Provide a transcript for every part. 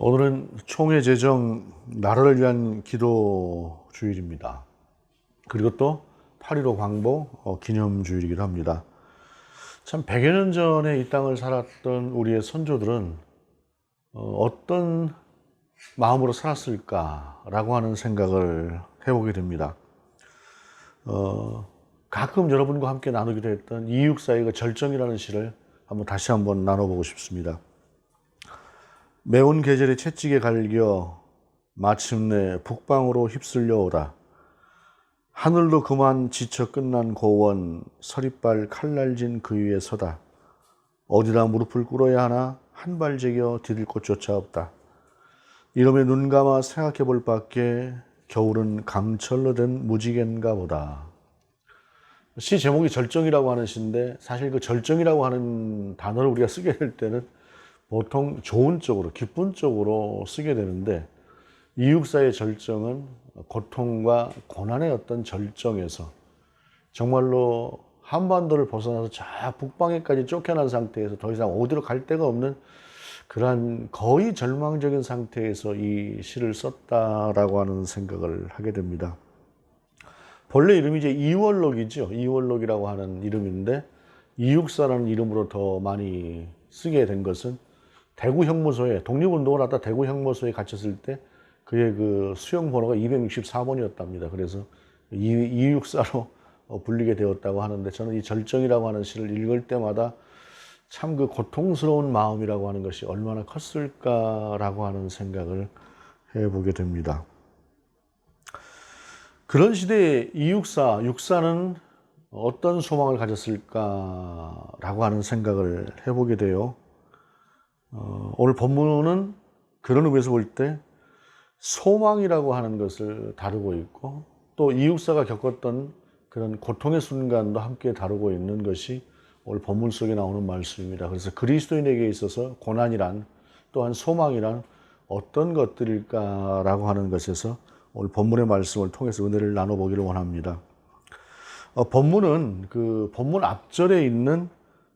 오늘은 총회 제정 나라를 위한 기도 주일입니다. 그리고 또 8.15 광복 기념 주일이기도 합니다. 참 100여 년 전에 이 땅을 살았던 우리의 선조들은 어떤 마음으로 살았을까라고 하는 생각을 해보게 됩니다. 가끔 여러분과 함께 나누기도 했던 이육사의 그 절정이라는 시를 다시 한번 나눠보고 싶습니다. 매운 계절에 채찍에 갈겨 마침내 북방으로 휩쓸려 오라. 하늘도 그만 지쳐 끝난 고원 서리발 칼날진 그 위에 서다. 어디다 무릎을 꿇어야 하나 한 발 제겨 디딜 곳조차 없다. 이놈의 눈 감아 생각해 볼 밖에 겨울은 강철로 된 무지개인가 보다. 시 제목이 절정이라고 하는 시인데 사실 그 절정이라고 하는 단어를 우리가 쓰게 될 때는 보통 좋은 쪽으로, 기쁜 쪽으로 쓰게 되는데 이육사의 절정은 고통과 고난의 어떤 절정에서 정말로 한반도를 벗어나서 저 북방에까지 쫓겨난 상태에서 더 이상 어디로 갈 데가 없는 그러한 거의 절망적인 상태에서 이 시를 썼다라고 하는 생각을 하게 됩니다. 본래 이름이 이제 이월록이죠. 이월록이라고 하는 이름인데 이육사라는 이름으로 더 많이 쓰게 된 것은 대구 형무소에 독립운동을 하다 대구 형무소에 갇혔을 때 그의 그 수용 번호가 264번이었답니다. 그래서 이육사로 불리게 되었다고 하는데 저는 이 절정이라고 하는 시를 읽을 때마다 참 그 고통스러운 마음이라고 하는 것이 얼마나 컸을까라고 하는 생각을 해보게 됩니다. 그런 시대에 육사는 어떤 소망을 가졌을까라고 하는 생각을 해보게 돼요. 오늘 본문은 그런 의미에서 볼 때 소망이라고 하는 것을 다루고 있고 또 이육사가 겪었던 그런 고통의 순간도 함께 다루고 있는 것이 오늘 본문 속에 나오는 말씀입니다. 그래서 그리스도인에게 있어서 고난이란 또한 소망이란 어떤 것들일까라고 하는 것에서 오늘 본문의 말씀을 통해서 은혜를 나눠보기를 원합니다. 본문은 그 본문 앞절에 있는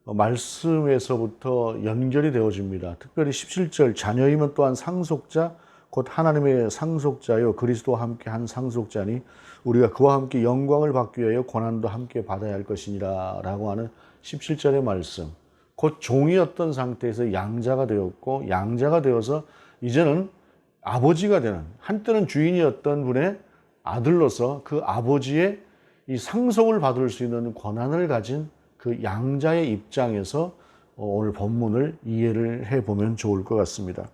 말씀에서부터 연결이 되어집니다. 특별히 17절 자녀이면 또한 상속자 곧 하나님의 상속자요 그리스도와 함께 한 상속자니 우리가 그와 함께 영광을 받기 위하여 고난도 함께 받아야 할 것이니라 라고 하는 17절의 말씀. 곧 종이었던 상태에서 양자가 되었고 양자가 되어서 이제는 아버지가 되는 한때는 주인이었던 분의 아들로서 그 아버지의 이 상속을 받을 수 있는 권한을 가진 그 양자의 입장에서 오늘 본문을 이해를 해보면 좋을 것 같습니다.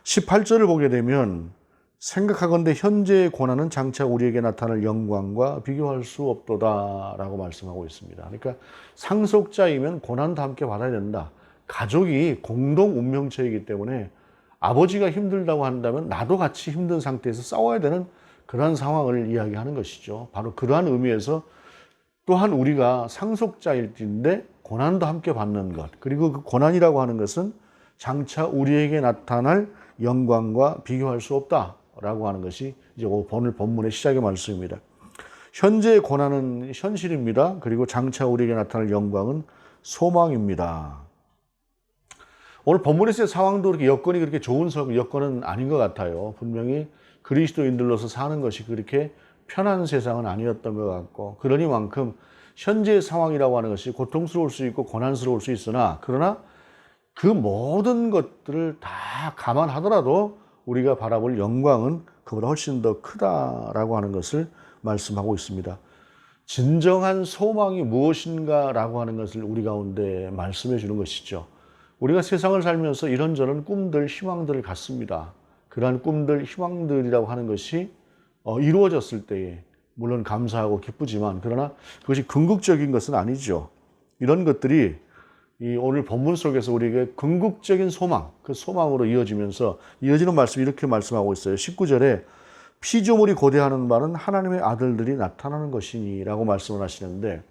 18절을 보게 되면 생각하건대 현재의 고난은 장차 우리에게 나타날 영광과 비교할 수 없도다 라고 말씀하고 있습니다. 그러니까 상속자이면 고난도 함께 받아야 된다. 가족이 공동 운명체이기 때문에 아버지가 힘들다고 한다면 나도 같이 힘든 상태에서 싸워야 되는 그러한 상황을 이야기하는 것이죠. 바로 그러한 의미에서 또한 우리가 상속자일진데 고난도 함께 받는 것, 그리고 그 고난이라고 하는 것은 장차 우리에게 나타날 영광과 비교할 수 없다라고 하는 것이 이제 오늘 본문의 시작의 말씀입니다. 현재의 고난은 현실입니다. 그리고 장차 우리에게 나타날 영광은 소망입니다. 오늘 본문에서의 상황도 그렇게 여건이 그렇게 좋은 여건은 아닌 것 같아요. 분명히 그리스도인들로서 사는 것이 그렇게 편한 세상은 아니었던 것 같고 그러니만큼 현재의 상황이라고 하는 것이 고통스러울 수 있고 고난스러울 수 있으나 그러나 그 모든 것들을 다 감안하더라도 우리가 바라볼 영광은 그보다 훨씬 더 크다라고 하는 것을 말씀하고 있습니다. 진정한 소망이 무엇인가라고 하는 것을 우리 가운데 말씀해 주는 것이죠. 우리가 세상을 살면서 이런저런 꿈들, 희망들을 갖습니다. 그러한 꿈들, 희망들이라고 하는 것이 이루어졌을 때에 물론 감사하고 기쁘지만 그러나 그것이 궁극적인 것은 아니죠. 이런 것들이 이 오늘 본문 속에서 우리에게 궁극적인 소망, 그 소망으로 이어지면서 이어지는 말씀이 이렇게 말씀하고 있어요. 19절에 피조물이 고대하는 바는 하나님의 아들들이 나타나는 것이니 라고 말씀을 하시는데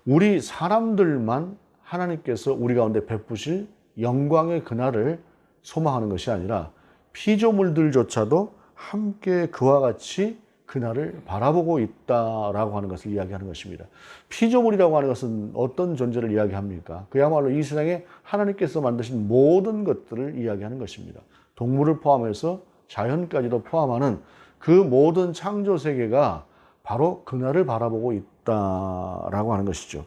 우리 사람들만 하나님께서 우리 가운데 베푸실 영광의 그날을 소망하는 것이 아니라 피조물들조차도 함께 그와 같이 그날을 바라보고 있다라고 하는 것을 이야기하는 것입니다. 피조물이라고 하는 것은 어떤 존재를 이야기합니까? 그야말로 이 세상에 하나님께서 만드신 모든 것들을 이야기하는 것입니다. 동물을 포함해서 자연까지도 포함하는 그 모든 창조 세계가 바로 그날을 바라보고 있다라고 하는 것이죠.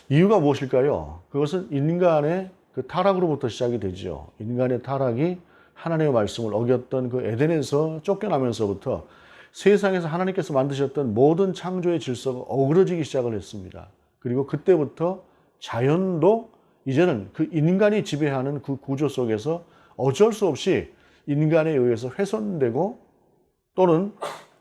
이유가 무엇일까요? 그것은 인간의 그 타락으로부터 시작이 되죠. 인간의 타락이 하나님의 말씀을 어겼던 그 에덴에서 쫓겨나면서부터 세상에서 하나님께서 만드셨던 모든 창조의 질서가 어그러지기 시작을 했습니다. 그리고 그때부터 자연도 이제는 그 인간이 지배하는 그 구조 속에서 어쩔 수 없이 인간에 의해서 훼손되고 또는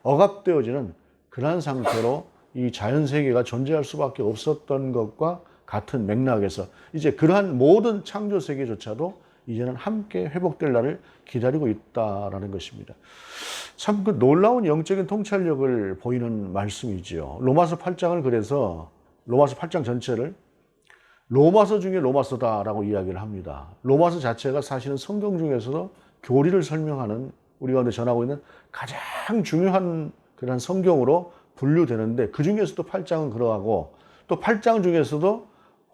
억압되어지는 그러한 상태로 이 자연 세계가 존재할 수밖에 없었던 것과 같은 맥락에서 이제 그러한 모든 창조 세계조차도 이제는 함께 회복될 날을 기다리고 있다라는 것입니다. 참 그 놀라운 영적인 통찰력을 보이는 말씀이지요. 로마서 8장을 그래서 로마서 8장 전체를 로마서 중에 로마서다라고 이야기를 합니다. 로마서 자체가 사실은 성경 중에서도 교리를 설명하는 우리가 오늘 전하고 있는 가장 중요한 그런 성경으로 분류되는데 그 중에서도 8장은 그러하고 또 8장 중에서도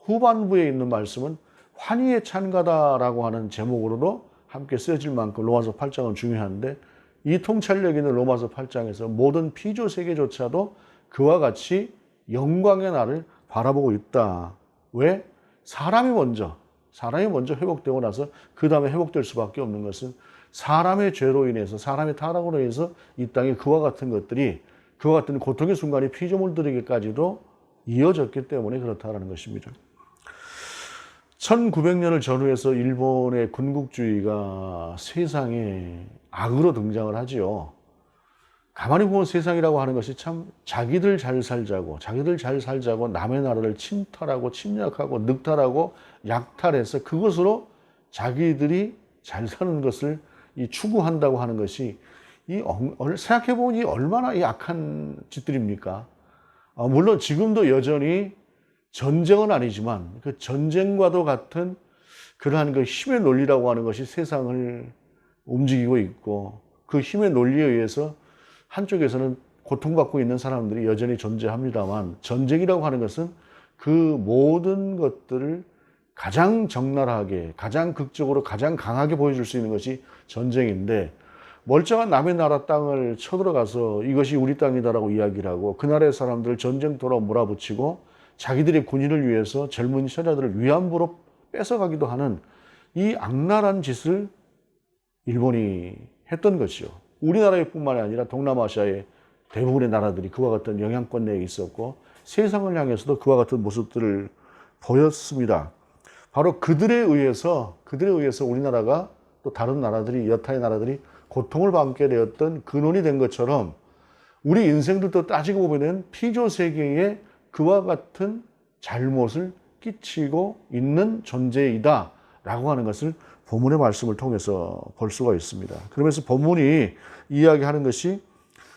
후반부에 있는 말씀은 환희의 찬가다라고 하는 제목으로도 함께 쓰여질 만큼 로마서 8장은 중요한데 이 통찰력 있는 로마서 8장에서 모든 피조 세계조차도 그와 같이 영광의 날을 바라보고 있다. 왜? 사람이 먼저 회복되고 나서 그 다음에 회복될 수밖에 없는 것은 사람의 죄로 인해서 사람의 타락으로 인해서 이 땅에 그와 같은 것들이 그와 같은 고통의 순간이 피조물들에게까지도 이어졌기 때문에 그렇다는 것입니다. 1900년을 전후해서 일본의 군국주의가 세상에 악으로 등장을 하지요. 가만히 보면 세상이라고 하는 것이 참 자기들 잘 살자고 남의 나라를 침탈하고 침략하고 늑탈하고 약탈해서 그것으로 자기들이 잘 사는 것을 추구한다고 하는 것이 생각해보니 얼마나 악한 짓들입니까? 물론 지금도 여전히 전쟁은 아니지만 그 전쟁과도 같은 그러한 그 힘의 논리라고 하는 것이 세상을 움직이고 있고 그 힘의 논리에 의해서 한쪽에서는 고통받고 있는 사람들이 여전히 존재합니다만 전쟁이라고 하는 것은 그 모든 것들을 가장 적나라하게, 가장 극적으로, 가장 강하게 보여줄 수 있는 것이 전쟁인데 멀쩡한 남의 나라 땅을 쳐들어가서 이것이 우리 땅이다라고 이야기를 하고 그 나라의 사람들을 전쟁터로 몰아붙이고 자기들의 군인을 위해서 젊은 처자들을 위안부로 뺏어가기도 하는 이 악랄한 짓을 일본이 했던 것이죠. 우리나라뿐만이 아니라 동남아시아의 대부분의 나라들이 그와 같은 영향권 내에 있었고 세상을 향해서도 그와 같은 모습들을 보였습니다. 바로 그들에 의해서 우리나라가 또 다른 나라들이 여타의 나라들이 고통을 받게 되었던 근원이 된 것처럼 우리 인생들도 따지고 보면 피조 세계에 그와 같은 잘못을 끼치고 있는 존재이다 라고 하는 것을 본문의 말씀을 통해서 볼 수가 있습니다. 그러면서 본문이 이야기하는 것이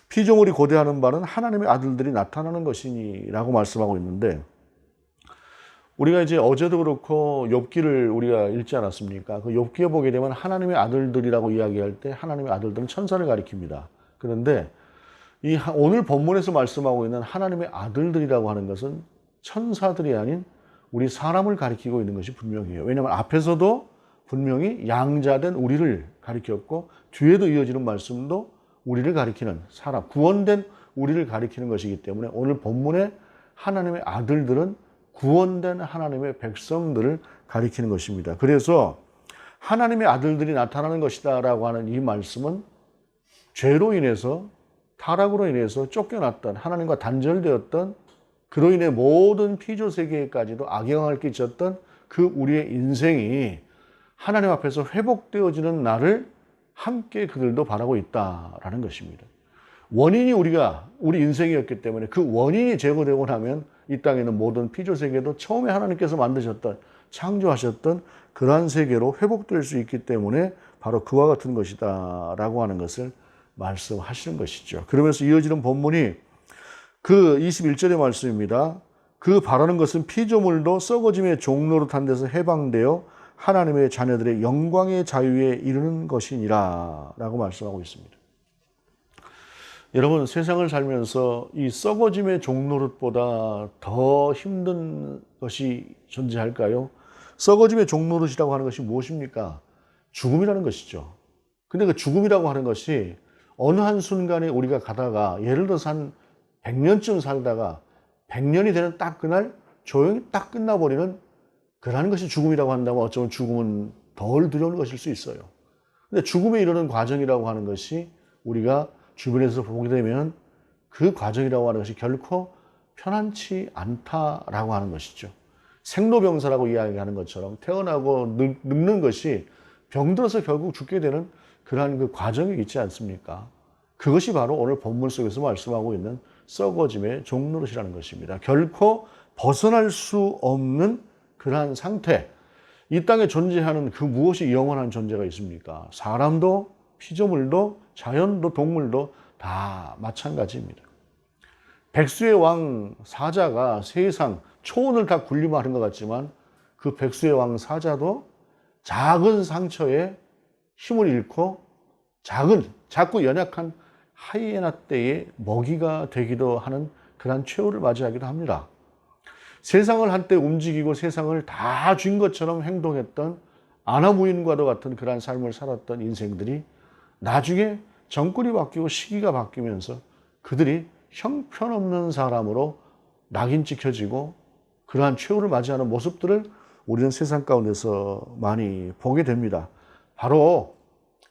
피조물이 고대하는 바는 하나님의 아들들이 나타나는 것이니라고 말씀하고 있는데 우리가 이제 어제도 그렇고 욥기를 우리가 읽지 않았습니까? 그 욥기에 보게 되면 하나님의 아들들이라고 이야기할 때 하나님의 아들들은 천사를 가리킵니다. 그런데 이 오늘 본문에서 말씀하고 있는 하나님의 아들들이라고 하는 것은 천사들이 아닌 우리 사람을 가리키고 있는 것이 분명해요. 왜냐하면 앞에서도 분명히 양자된 우리를 가리켰고 뒤에도 이어지는 말씀도 우리를 가리키는 사람, 구원된 우리를 가리키는 것이기 때문에 오늘 본문의 하나님의 아들들은 구원된 하나님의 백성들을 가리키는 것입니다. 그래서 하나님의 아들들이 나타나는 것이다 라고 하는 이 말씀은 죄로 인해서 타락으로 인해서 쫓겨났던 하나님과 단절되었던 그로 인해 모든 피조 세계까지도 악영향을 끼쳤던 그 우리의 인생이 하나님 앞에서 회복되어지는 날을 함께 그들도 바라고 있다라는 것입니다. 원인이 우리 인생이었기 때문에 그 원인이 제거되고 나면 이 땅에 있는 모든 피조 세계도 처음에 하나님께서 만드셨던 창조하셨던 그러한 세계로 회복될 수 있기 때문에 바로 그와 같은 것이다 라고 하는 것을 말씀하시는 것이죠. 그러면서 이어지는 본문이 그 21절의 말씀입니다. 그 바라는 것은 피조물도 썩어짐의 종노릇한 데서 해방되어 하나님의 자녀들의 영광의 자유에 이르는 것이니라 라고 말씀하고 있습니다. 여러분, 세상을 살면서 이 썩어짐의 종노릇보다 더 힘든 것이 존재할까요? 썩어짐의 종노릇이라고 하는 것이 무엇입니까? 죽음이라는 것이죠. 근데 그 죽음이라고 하는 것이 어느 한순간에 우리가 가다가 예를 들어서 한 100년쯤 살다가 100년이 되는 딱 그날 조용히 딱 끝나버리는 그러는 것이 죽음이라고 한다면 어쩌면 죽음은 덜 두려운 것일 수 있어요. 근데 죽음에 이르는 과정이라고 하는 것이 우리가 주변에서 보게 되면 그 과정이라고 하는 것이 결코 편안치 않다라고 하는 것이죠. 생로병사라고 이야기하는 것처럼 태어나고 늙는 것이 병들어서 결국 죽게 되는 그러한 그 과정이 있지 않습니까? 그것이 바로 오늘 본문 속에서 말씀하고 있는 썩어짐의 종노릇이라는 것입니다. 결코 벗어날 수 없는 그러한 상태, 이 땅에 존재하는 그 무엇이 영원한 존재가 있습니까? 사람도 피조물도 자연도 동물도 다 마찬가지입니다. 백수의 왕 사자가 세상 초원을 다 군림하는 것 같지만 그 백수의 왕 사자도 작은 상처에 힘을 잃고 작고 연약한 하이에나 떼의 먹이가 되기도 하는 그러한 최후를 맞이하기도 합니다. 세상을 한때 움직이고 세상을 다 쥔 것처럼 행동했던 아나무인과도 같은 그러한 삶을 살았던 인생들이 나중에 정권이 바뀌고 시기가 바뀌면서 그들이 형편없는 사람으로 낙인 찍혀지고 그러한 최후를 맞이하는 모습들을 우리는 세상 가운데서 많이 보게 됩니다. 바로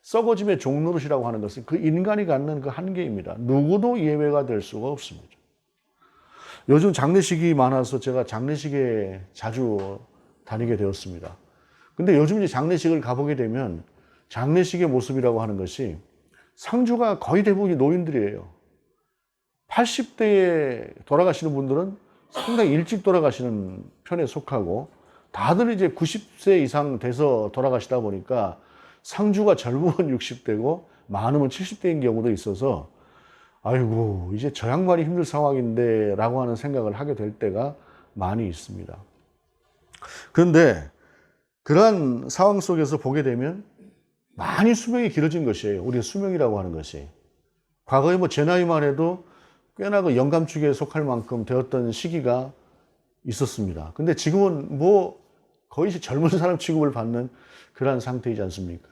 썩어짐의 종노릇이라고 하는 것은 그 인간이 갖는 그 한계입니다. 누구도 예외가 될 수가 없습니다. 요즘 장례식이 많아서 제가 장례식에 자주 다니게 되었습니다. 근데 요즘 이제 장례식을 가보게 되면 장례식의 모습이라고 하는 것이 상주가 거의 대부분이 노인들이에요. 80대에 돌아가시는 분들은 상당히 일찍 돌아가시는 편에 속하고 다들 이제 90세 이상 돼서 돌아가시다 보니까 상주가 젊으면 60대고 많으면 70대인 경우도 있어서 아이고 이제 저 양반이 힘들 상황인데 라고 하는 생각을 하게 될 때가 많이 있습니다. 그런데 그러한 상황 속에서 보게 되면 많이 수명이 길어진 것이에요. 우리의 수명이라고 하는 것이. 과거에 뭐 제 나이만 해도 꽤나 그 영감축에 속할 만큼 되었던 시기가 있었습니다. 근데 지금은 뭐 거의 젊은 사람 취급을 받는 그러한 상태이지 않습니까?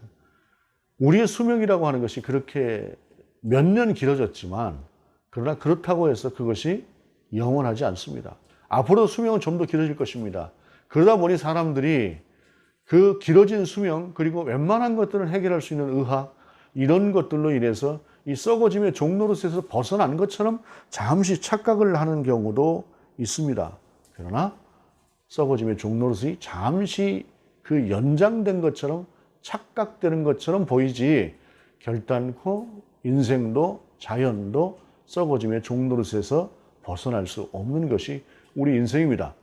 우리의 수명이라고 하는 것이 그렇게 몇 년 길어졌지만 그러나 그렇다고 해서 그것이 영원하지 않습니다. 앞으로도 수명은 좀 더 길어질 것입니다. 그러다 보니 사람들이 그 길어진 수명 그리고 웬만한 것들을 해결할 수 있는 의학 이런 것들로 인해서 이 썩어짐의 종노릇에서 벗어난 것처럼 잠시 착각을 하는 경우도 있습니다. 그러나 썩어짐의 종노릇이 잠시 그 연장된 것처럼 착각되는 것처럼 보이지 결단코 인생도 자연도 썩어짐의 종노릇에서 벗어날 수 없는 것이 우리 인생입니다.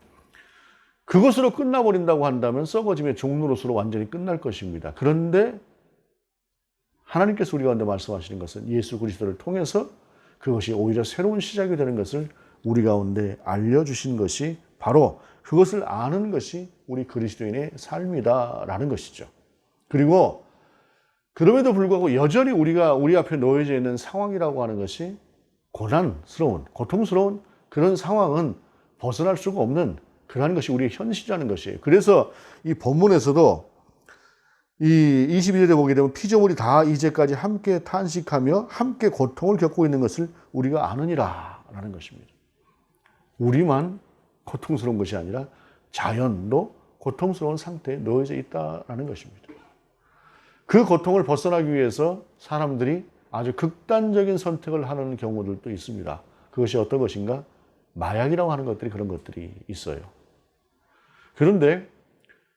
그것으로 끝나버린다고 한다면 썩어짐의 종노릇으로 완전히 끝날 것입니다. 그런데 하나님께서 우리 가운데 말씀하시는 것은 예수 그리스도를 통해서 그것이 오히려 새로운 시작이 되는 것을 우리 가운데 알려주신 것이 바로 그것을 아는 것이 우리 그리스도인의 삶이다라는 것이죠. 그리고 그럼에도 불구하고 여전히 우리 앞에 놓여져 있는 상황이라고 하는 것이 고난스러운, 고통스러운 그런 상황은 벗어날 수가 없는 그러한 것이 우리의 현실이라는 것이에요. 그래서 이 본문에서도 이 22절에 보게 되면 피조물이 다 이제까지 함께 탄식하며 함께 고통을 겪고 있는 것을 우리가 아느니라 라는 것입니다. 우리만 고통스러운 것이 아니라 자연도 고통스러운 상태에 놓여져 있다는 것입니다. 그 고통을 벗어나기 위해서 사람들이 아주 극단적인 선택을 하는 경우들도 있습니다. 그것이 어떤 것인가? 마약이라고 하는 것들이 그런 것들이 있어요. 그런데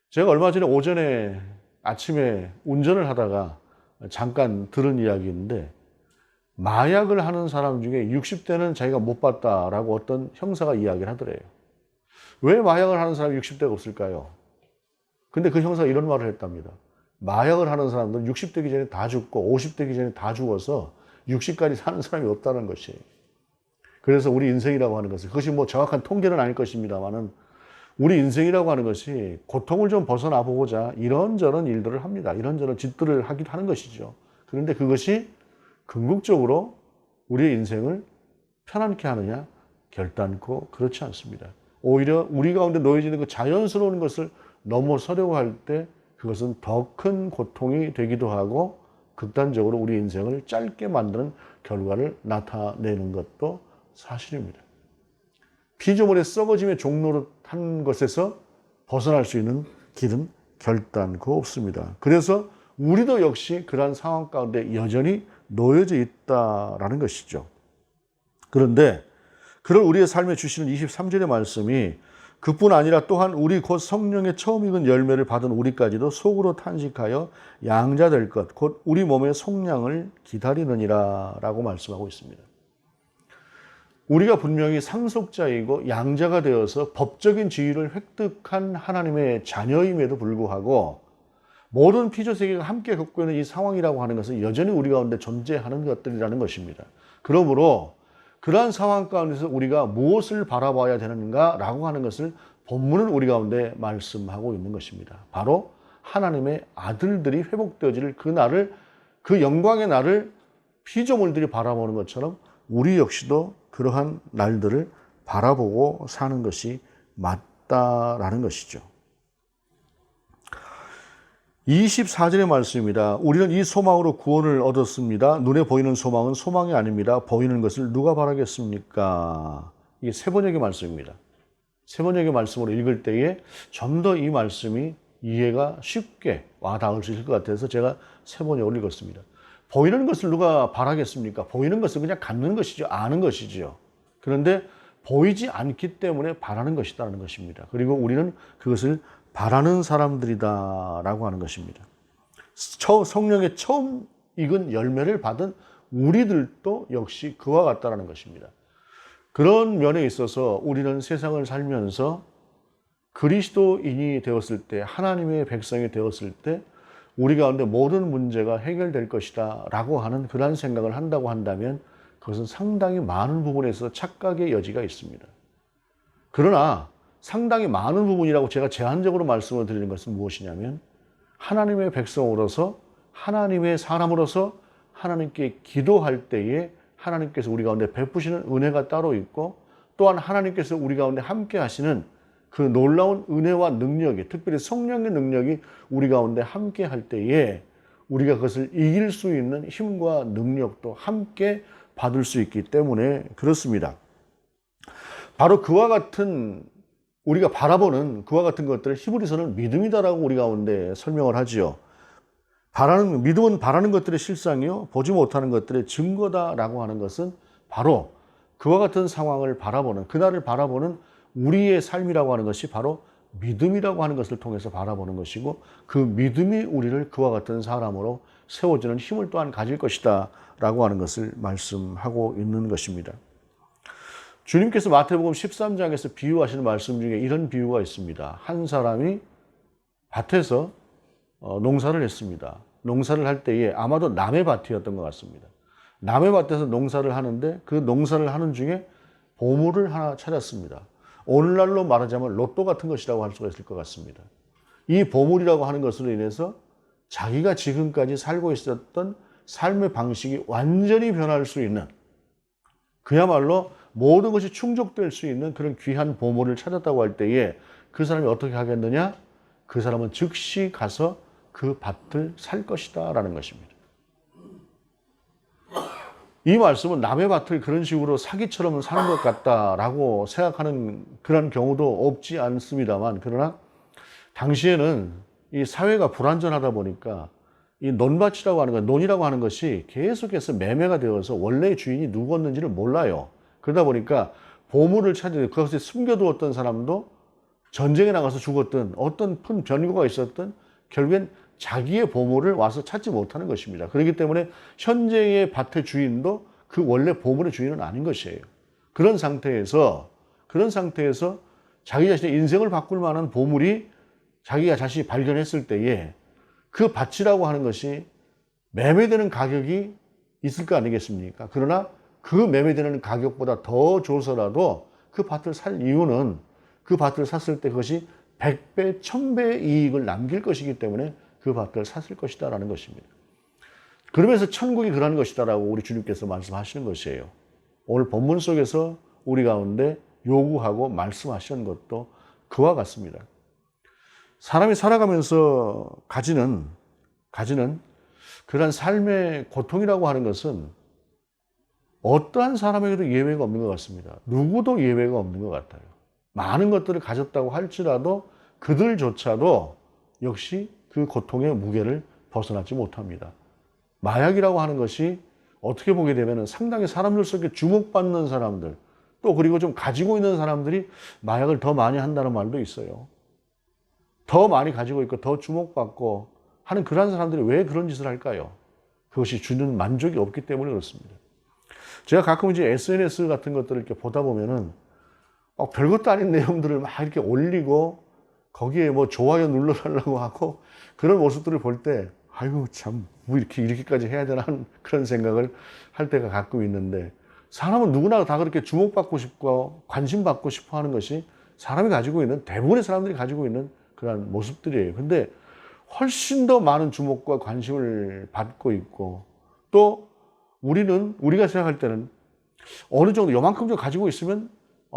제가 얼마 전에 오전에 아침에 운전을 하다가 잠깐 들은 이야기인데 마약을 하는 사람 중에 60대는 자기가 못 봤다라고 어떤 형사가 이야기를 하더래요. 왜 마약을 하는 사람이 60대가 없을까요? 근데 그 형사가 이런 말을 했답니다. 마약을 하는 사람들은 60대기 전에 다 죽고 50대기 전에 다 죽어서 60까지 사는 사람이 없다는 것이에요. 그래서 우리 인생이라고 하는 것은 그것이 뭐 정확한 통계는 아닐 것입니다만은 우리 인생이라고 하는 것이 고통을 좀 벗어나 보고자 이런저런 일들을 합니다. 이런저런 짓들을 하기도 하는 것이죠. 그런데 그것이 궁극적으로 우리의 인생을 편안케 하느냐? 결단코 그렇지 않습니다. 오히려 우리 가운데 놓여지는 그 자연스러운 것을 넘어서려고 할 때 그것은 더 큰 고통이 되기도 하고 극단적으로 우리 인생을 짧게 만드는 결과를 나타내는 것도 사실입니다. 피조물의 썩어짐의 종로로 한 것에서 벗어날 수 있는 길은 결단코 없습니다. 그래서 우리도 역시 그러한 상황 가운데 여전히 놓여져 있다라는 것이죠. 그런데 그럴 우리의 삶에 주시는 23절의 말씀이 그뿐 아니라 또한 우리 곧 성령의 처음 익은 열매를 받은 우리까지도 속으로 탄식하여 양자될 것, 곧 우리 몸의 속량을 기다리느니라 라고 말씀하고 있습니다. 우리가 분명히 상속자이고 양자가 되어서 법적인 지위를 획득한 하나님의 자녀임에도 불구하고 모든 피조세계가 함께 겪고 있는 이 상황이라고 하는 것은 여전히 우리 가운데 존재하는 것들이라는 것입니다. 그러므로 그러한 상황 가운데서 우리가 무엇을 바라봐야 되는가라고 하는 것을 본문은 우리 가운데 말씀하고 있는 것입니다. 바로 하나님의 아들들이 회복되어질 그 날을, 그 영광의 날을 피조물들이 바라보는 것처럼 우리 역시도 그러한 날들을 바라보고 사는 것이 맞다라는 것이죠. 24절의 말씀입니다. 우리는 이 소망으로 구원을 얻었습니다. 눈에 보이는 소망은 소망이 아닙니다. 보이는 것을 누가 바라겠습니까? 이게 세번역의 말씀입니다. 세번역의 말씀으로 읽을 때에 좀 더 이 말씀이 이해가 쉽게 와닿을 수 있을 것 같아서 제가 세번역을 읽었습니다. 보이는 것을 누가 바라겠습니까? 보이는 것은 그냥 갖는 것이죠. 아는 것이죠. 그런데 보이지 않기 때문에 바라는 것이라는 것입니다. 그리고 우리는 그것을 바라는 사람들이다라고 하는 것입니다. 성령의 처음 익은 열매를 받은 우리들도 역시 그와 같다라는 것입니다. 그런 면에 있어서 우리는 세상을 살면서 그리스도인이 되었을 때, 하나님의 백성이 되었을 때 우리 가운데 모든 문제가 해결될 것이다 라고 하는 그런 생각을 한다고 한다면 그것은 상당히 많은 부분에서 착각의 여지가 있습니다. 그러나 상당히 많은 부분이라고 제가 제한적으로 말씀을 드리는 것은 무엇이냐면 하나님의 백성으로서, 하나님의 사람으로서 하나님께 기도할 때에 하나님께서 우리 가운데 베푸시는 은혜가 따로 있고, 또한 하나님께서 우리 가운데 함께 하시는 그 놀라운 은혜와 능력이, 특별히 성령의 능력이 우리 가운데 함께 할 때에 우리가 그것을 이길 수 있는 힘과 능력도 함께 받을 수 있기 때문에 그렇습니다. 바로 그와 같은, 우리가 바라보는 그와 같은 것들을 히브리서는 믿음이다라고 우리 가운데 설명을 하지요. 믿음은 바라는 것들의 실상이요, 보지 못하는 것들의 증거다라고 하는 것은 바로 그와 같은 상황을 바라보는, 그날을 바라보는 우리의 삶이라고 하는 것이 바로 믿음이라고 하는 것을 통해서 바라보는 것이고, 그 믿음이 우리를 그와 같은 사람으로 세워지는 힘을 또한 가질 것이다 라고 하는 것을 말씀하고 있는 것입니다. 주님께서 마태복음 13장에서 비유하시는 말씀 중에 이런 비유가 있습니다. 한 사람이 밭에서 농사를 했습니다. 농사를 할 때에 아마도 남의 밭이었던 것 같습니다. 남의 밭에서 농사를 하는데 그 농사를 하는 중에 보물을 하나 찾았습니다. 오늘날로 말하자면 로또 같은 것이라고 할 수가 있을 것 같습니다. 이 보물이라고 하는 것으로 인해서 자기가 지금까지 살고 있었던 삶의 방식이 완전히 변할 수 있는, 그야말로 모든 것이 충족될 수 있는 그런 귀한 보물을 찾았다고 할 때에 그 사람이 어떻게 하겠느냐? 그 사람은 즉시 가서 그 밭을 살 것이다 라는 것입니다. 이 말씀은 남의 밭을 그런 식으로 사기처럼 사는 것 같다라고 생각하는 그런 경우도 없지 않습니다만, 그러나 당시에는 이 사회가 불완전하다 보니까 이 논밭이라고 하는 것, 논이라고 하는 것이 계속해서 매매가 되어서 원래의 주인이 누구였는지를 몰라요. 그러다 보니까 보물을 찾는, 그것을 숨겨두었던 사람도 전쟁에 나가서 죽었던, 어떤 큰 변고가 있었던, 결국엔 자기의 보물을 와서 찾지 못하는 것입니다. 그렇기 때문에 현재의 밭의 주인도 그 원래 보물의 주인은 아닌 것이에요. 그런 상태에서 자기 자신의 인생을 바꿀 만한 보물이 자기가 자신이 발견했을 때에 그 밭이라고 하는 것이 매매되는 가격이 있을 거 아니겠습니까? 그러나 그 매매되는 가격보다 더 줘서라도 그 밭을 살 이유는 그 밭을 샀을 때 그것이 100배, 1000배의 이익을 남길 것이기 때문에 그 밭을 샀을 것이다 라는 것입니다. 그러면서 천국이 그러한 것이다 라고 우리 주님께서 말씀하시는 것이에요. 오늘 본문 속에서 우리 가운데 요구하고 말씀하시는 것도 그와 같습니다. 사람이 살아가면서 가지는 그러한 삶의 고통이라고 하는 것은 어떠한 사람에게도 예외가 없는 것 같습니다. 누구도 예외가 없는 것 같아요. 많은 것들을 가졌다고 할지라도 그들조차도 역시 그 고통의 무게를 벗어나지 못합니다. 마약이라고 하는 것이 어떻게 보게 되면 상당히 사람들 속에 주목받는 사람들, 또 그리고 좀 가지고 있는 사람들이 마약을 더 많이 한다는 말도 있어요. 더 많이 가지고 있고 더 주목받고 하는 그런 사람들이 왜 그런 짓을 할까요? 그것이 주는 만족이 없기 때문에 그렇습니다. 제가 가끔 이제 SNS 같은 것들을 이렇게 보다 보면은 별것도 아닌 내용들을 막 이렇게 올리고 거기에 뭐 좋아요 눌러달라고 하고 그런 모습들을 볼 때 아유 참 뭐 이렇게까지 해야 되나 하는 그런 생각을 할 때가 가끔 있는데, 사람은 누구나 다 그렇게 주목받고 싶고 관심받고 싶어 하는 것이 사람이 가지고 있는, 대부분의 사람들이 가지고 있는 그런 모습들이에요. 근데 훨씬 더 많은 주목과 관심을 받고 있고, 또 우리가 생각할 때는 어느 정도 요만큼 좀 가지고 있으면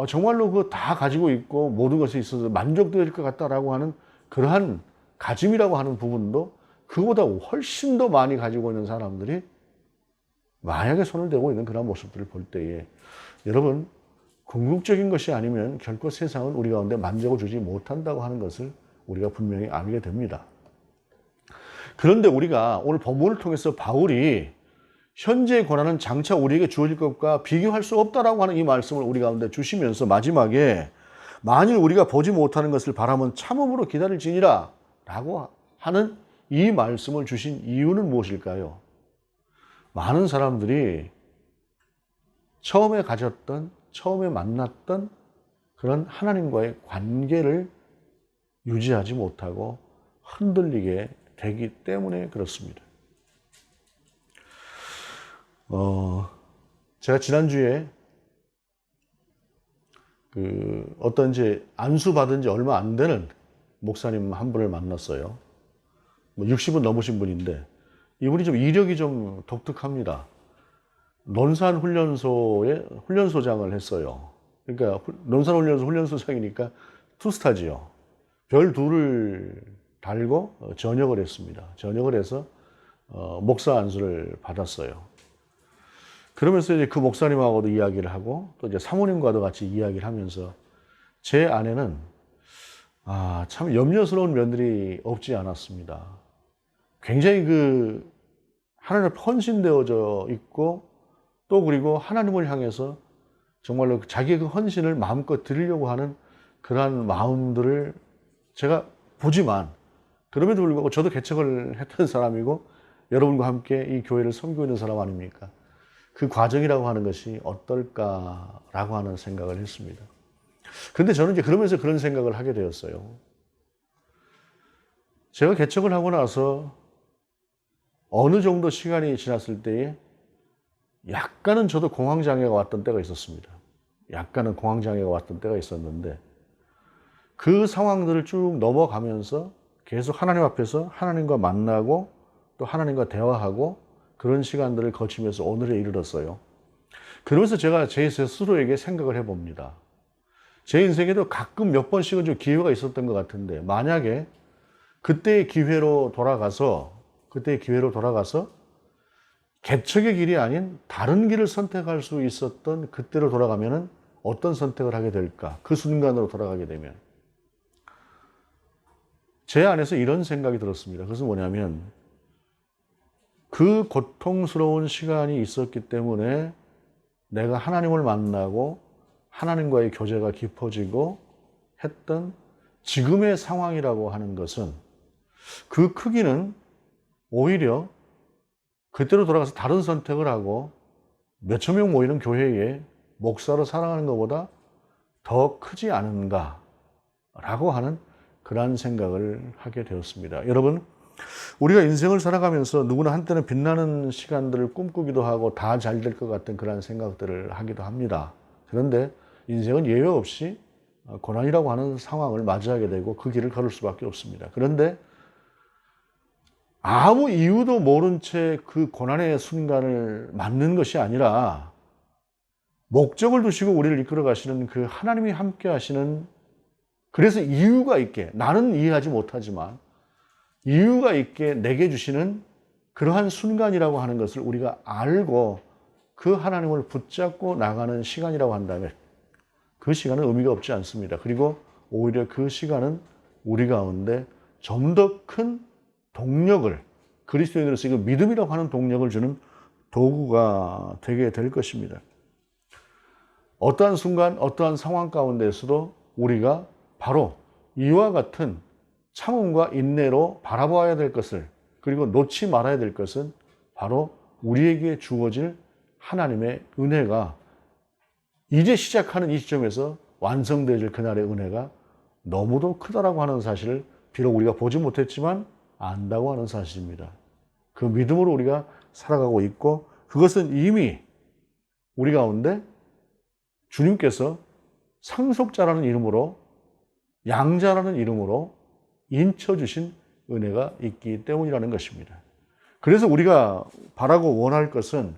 정말로 그거 다 가지고 있고 모든 것에 있어서 만족될 것 같다라고 하는 그러한 가짐이라고 하는 부분도 그보다 훨씬 더 많이 가지고 있는 사람들이 마약에 손을 대고 있는 그런 모습들을 볼 때에, 여러분, 궁극적인 것이 아니면 결코 세상은 우리 가운데 만족을 주지 못한다고 하는 것을 우리가 분명히 알게 됩니다. 그런데 우리가 오늘 본문을 통해서 바울이 현재의 고난은 장차 우리에게 주어질 것과 비교할 수 없다라고 하는 이 말씀을 우리 가운데 주시면서 마지막에 만일 우리가 보지 못하는 것을 바라면 참음으로 기다릴지니라 라고 하는 이 말씀을 주신 이유는 무엇일까요? 많은 사람들이 처음에 가졌던, 처음에 만났던 그런 하나님과의 관계를 유지하지 못하고 흔들리게 되기 때문에 그렇습니다. 제가 지난주에 어떤 이제 안수받은 지 얼마 안 되는 목사님 한 분을 만났어요. 60은 넘으신 분인데 이분이 좀 이력이 좀 독특합니다. 논산 훈련소에 훈련소장을 했어요. 그러니까 논산 훈련소 훈련소장이니까 투스타지요. 별 2를 달고 전역을 했습니다. 전역을 해서 목사 안수를 받았어요. 그러면서 이제 그 목사님하고도 이야기를 하고 또 이제 사모님과도 같이 이야기를 하면서 제 아내는 참 염려스러운 면들이 없지 않았습니다. 굉장히 하나님 앞에 헌신되어져 있고, 또 그리고 하나님을 향해서 정말로 자기의 그 헌신을 마음껏 드리려고 하는 그러한 마음들을 제가 보지만, 그럼에도 불구하고 저도 개척을 했던 사람이고 여러분과 함께 이 교회를 섬기고 있는 사람 아닙니까? 그 과정이라고 하는 것이 어떨까라고 하는 생각을 했습니다. 근데 저는 이제 그러면서 그런 생각을 하게 되었어요. 제가 개척을 하고 나서 어느 정도 시간이 지났을 때에 약간은 저도 공황장애가 왔던 때가 있었습니다. 약간은 공황장애가 왔던 때가 있었는데, 그 상황들을 쭉 넘어가면서 계속 하나님 앞에서 하나님과 만나고 또 하나님과 대화하고 그런 시간들을 거치면서 오늘에 이르렀어요. 그러면서 제가 제 스스로에게 생각을 해봅니다. 제 인생에도 가끔 몇 번씩은 좀 기회가 있었던 것 같은데, 만약에 그때의 기회로 돌아가서 개척의 길이 아닌 다른 길을 선택할 수 있었던 그때로 돌아가면은 어떤 선택을 하게 될까? 그 순간으로 돌아가게 되면. 제 안에서 이런 생각이 들었습니다. 그것은 뭐냐면, 그 고통스러운 시간이 있었기 때문에 내가 하나님을 만나고 하나님과의 교제가 깊어지고 했던 지금의 상황이라고 하는 것은, 그 크기는 오히려 그때로 돌아가서 다른 선택을 하고 몇천 명 모이는 교회에 목사로 살아가는 것보다 더 크지 않은가라고 하는 그러한 생각을 하게 되었습니다. 여러분, 우리가 인생을 살아가면서 누구나 한때는 빛나는 시간들을 꿈꾸기도 하고 다 잘 될 것 같은 그런 생각들을 하기도 합니다. 그런데 인생은 예외 없이 고난이라고 하는 상황을 맞이하게 되고 그 길을 걸을 수밖에 없습니다. 그런데 아무 이유도 모른 채 그 고난의 순간을 맞는 것이 아니라 목적을 두시고 우리를 이끌어 가시는 그 하나님이 함께 하시는 그래서 이유가 있게, 나는 이해하지 못하지만 이유가 있게 내게 주시는 그러한 순간이라고 하는 것을 우리가 알고 그 하나님을 붙잡고 나가는 시간이라고 한다면 그 시간은 의미가 없지 않습니다. 그리고 오히려 그 시간은 우리 가운데 좀 더 큰 동력을, 그리스도인으로서 이거 믿음이라고 하는 동력을 주는 도구가 되게 될 것입니다. 어떠한 순간, 어떠한 상황 가운데서도 우리가 바로 이와 같은 참음과 인내로 바라보아야 될 것을, 그리고 놓지 말아야 될 것은 바로 우리에게 주어질 하나님의 은혜가 이제 시작하는 이 시점에서 완성되어질 그날의 은혜가 너무도 크다라고 하는 사실을 비록 우리가 보지 못했지만 안다고 하는 사실입니다. 그 믿음으로 우리가 살아가고 있고, 그것은 이미 우리 가운데 주님께서 상속자라는 이름으로, 양자라는 이름으로 인쳐주신 은혜가 있기 때문이라는 것입니다. 그래서 우리가 바라고 원할 것은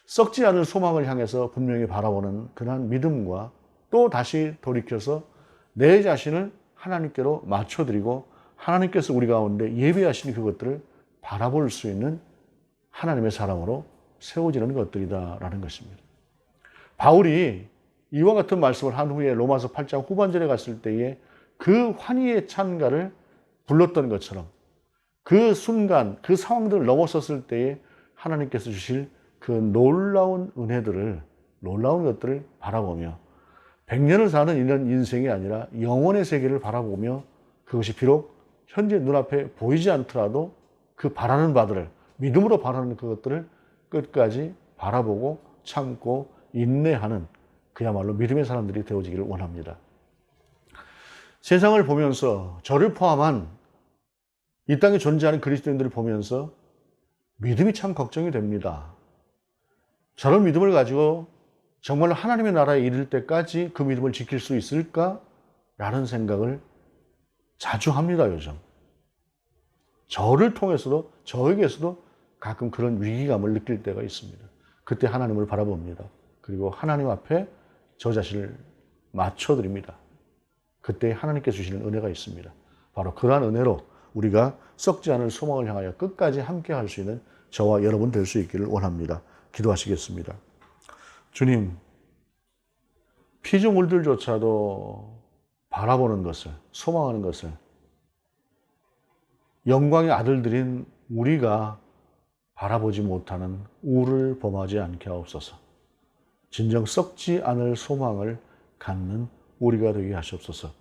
썩지 않을 소망을 향해서 분명히 바라보는 그러한 믿음과, 또 다시 돌이켜서 내 자신을 하나님께로 맞춰드리고 하나님께서 우리 가운데 예비하신 그것들을 바라볼 수 있는 하나님의 사람으로 세워지는 것들이다라는 것입니다. 바울이 이와 같은 말씀을 한 후에 로마서 8장 후반절에 갔을 때에 그 환희의 찬가를 불렀던 것처럼 그 순간, 그 상황들을 넘어섰을 때에 하나님께서 주실 그 놀라운 은혜들을, 놀라운 것들을 바라보며 100년을 사는 이런 인생이 아니라 영원의 세계를 바라보며, 그것이 비록 현재 눈앞에 보이지 않더라도 그 바라는 바들을, 믿음으로 바라는 그것들을 끝까지 바라보고 참고 인내하는 그야말로 믿음의 사람들이 되어지기를 원합니다. 세상을 보면서, 저를 포함한 이 땅에 존재하는 그리스도인들을 보면서 믿음이 참 걱정이 됩니다. 저런 믿음을 가지고 정말로 하나님의 나라에 이를 때까지 그 믿음을 지킬 수 있을까라는 생각을 자주 합니다, 요즘. 저를 통해서도, 저에게서도 가끔 그런 위기감을 느낄 때가 있습니다. 그때 하나님을 바라봅니다. 그리고 하나님 앞에 저 자신을 맞춰드립니다. 그때 하나님께 주시는 은혜가 있습니다. 바로 그러한 은혜로 우리가 썩지 않을 소망을 향하여 끝까지 함께 할 수 있는 저와 여러분 될 수 있기를 원합니다. 기도하시겠습니다. 주님, 피조물들조차도 바라보는 것을, 소망하는 것을 영광의 아들들인 우리가 바라보지 못하는 우를 범하지 않게 하옵소서. 진정 썩지 않을 소망을 갖는 우리가 되게 하시옵소서.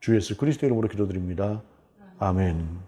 주 예수 그리스도 이름으로 기도드립니다. 아멘.